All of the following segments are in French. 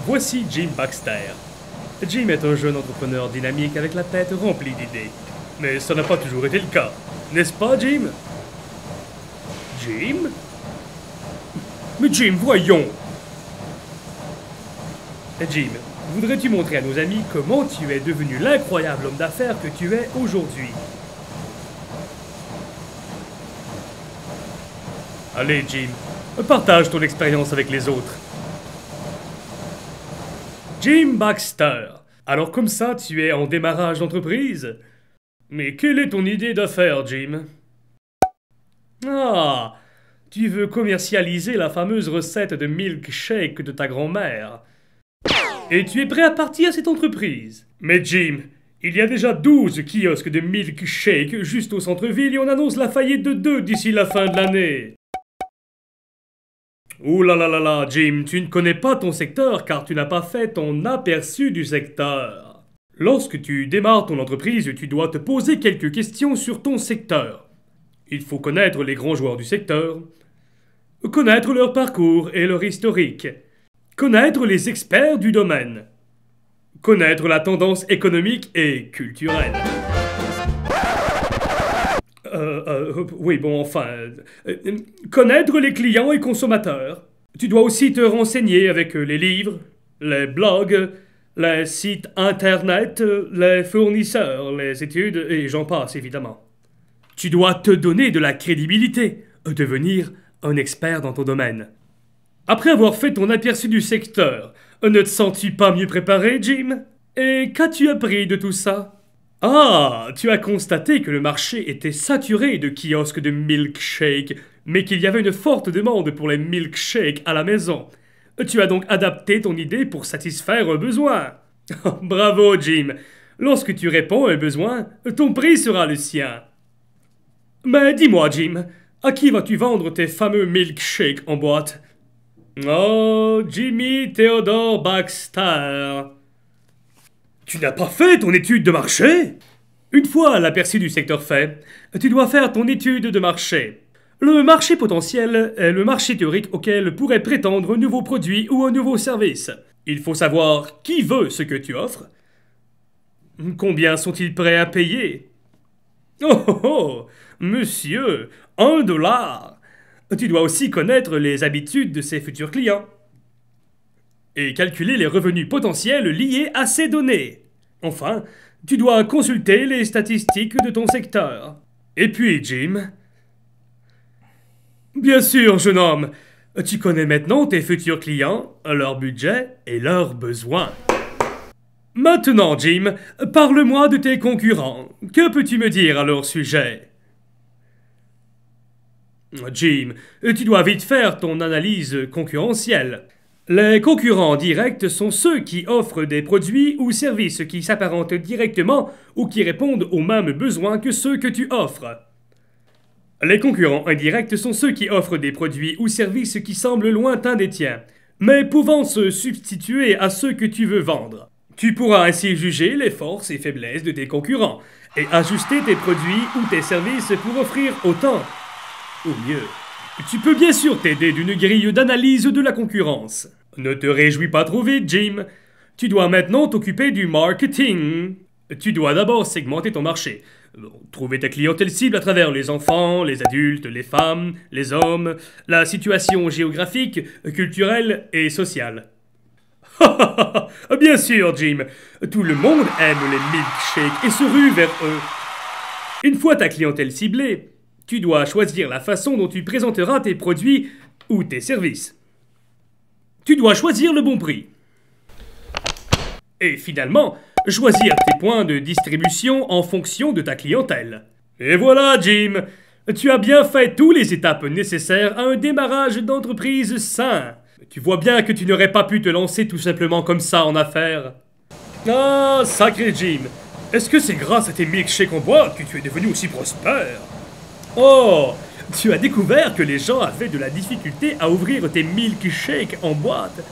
Voici Jim Baxter. Jim est un jeune entrepreneur dynamique avec la tête remplie d'idées. Mais ça n'a pas toujours été le cas, n'est-ce pas, Jim? Jim? Mais Jim, voyons! Jim, voudrais-tu montrer à nos amis comment tu es devenu l'incroyable homme d'affaires que tu es aujourd'hui? Allez, Jim, partage ton expérience avec les autres. Jim Baxter. Alors comme ça, tu es en démarrage d'entreprise? Mais quelle est ton idée d'affaires, Jim? Ah, tu veux commercialiser la fameuse recette de milkshake de ta grand-mère. Et tu es prêt à partir à cette entreprise? Mais Jim, il y a déjà 12 kiosques de milkshake juste au centre-ville et on annonce la faillite de 2 d'ici la fin de l'année. Ouh là là là là, Jim, tu ne connais pas ton secteur car tu n'as pas fait ton aperçu du secteur. Lorsque tu démarres ton entreprise, tu dois te poser quelques questions sur ton secteur. Il faut connaître les grands joueurs du secteur, connaître leur parcours et leur historique, connaître les experts du domaine, connaître la tendance économique et culturelle. Oui, bon, enfin... connaître les clients et consommateurs. Tu dois aussi te renseigner avec les livres, les blogs, les sites internet, les fournisseurs, les études, et j'en passe, évidemment. Tu dois te donner de la crédibilité, devenir un expert dans ton domaine. Après avoir fait ton aperçu du secteur, ne te sens-tu pas mieux préparé, Jim? Et qu'as-tu appris de tout ça? Ah, tu as constaté que le marché était saturé de kiosques de milkshake, mais qu'il y avait une forte demande pour les milkshakes à la maison. Tu as donc adapté ton idée pour satisfaire un besoin. Bravo, Jim. Lorsque tu réponds à un besoin, ton prix sera le sien. Mais dis-moi, Jim, à qui vas-tu vendre tes fameux milkshakes en boîte? Oh, Jimmy Theodore Baxter. Tu n'as pas fait ton étude de marché? Une fois l'aperçu du secteur fait, tu dois faire ton étude de marché. Le marché potentiel est le marché théorique auquel pourrait prétendre un nouveau produit ou un nouveau service. Il faut savoir qui veut ce que tu offres. Combien sont-ils prêts à payer? Oh oh oh, monsieur, $1. Tu dois aussi connaître les habitudes de ses futurs clients et calculer les revenus potentiels liés à ces données. Enfin, tu dois consulter les statistiques de ton secteur. Et puis, Jim... Bien sûr, jeune homme, tu connais maintenant tes futurs clients, leur budget et leurs besoins. Maintenant, Jim, parle-moi de tes concurrents. Que peux-tu me dire à leur sujet? Jim, tu dois vite faire ton analyse concurrentielle. Les concurrents directs sont ceux qui offrent des produits ou services qui s'apparentent directement ou qui répondent aux mêmes besoins que ceux que tu offres. Les concurrents indirects sont ceux qui offrent des produits ou services qui semblent lointains des tiens, mais pouvant se substituer à ceux que tu veux vendre. Tu pourras ainsi juger les forces et faiblesses de tes concurrents et ajuster tes produits ou tes services pour offrir autant ou mieux. Tu peux bien sûr t'aider d'une grille d'analyse de la concurrence. Ne te réjouis pas trop vite, Jim. Tu dois maintenant t'occuper du marketing. Tu dois d'abord segmenter ton marché. Trouver ta clientèle cible à travers les enfants, les adultes, les femmes, les hommes, la situation géographique, culturelle et sociale. Bien sûr, Jim. Tout le monde aime les milkshakes et se rue vers eux. Une fois ta clientèle ciblée, tu dois choisir la façon dont tu présenteras tes produits ou tes services. Tu dois choisir le bon prix. Et finalement, choisir tes points de distribution en fonction de ta clientèle. Et voilà, Jim, tu as bien fait toutes les étapes nécessaires à un démarrage d'entreprise sain. Tu vois bien que tu n'aurais pas pu te lancer tout simplement comme ça en affaires. Ah, sacré Jim, est-ce que c'est grâce à tes milkshakes en boîte que tu es devenu aussi prospère? Oh, tu as découvert que les gens avaient de la difficulté à ouvrir tes milkshakes en boîte.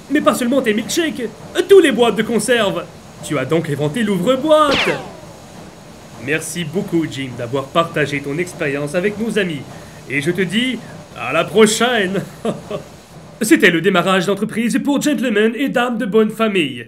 Mais pas seulement tes milkshakes, tous les boîtes de conserve. Tu as donc inventé l'ouvre-boîte. Merci beaucoup, Jim, d'avoir partagé ton expérience avec nos amis. Et je te dis, à la prochaine. C'était le démarrage d'entreprise pour gentlemen et dames de bonne famille.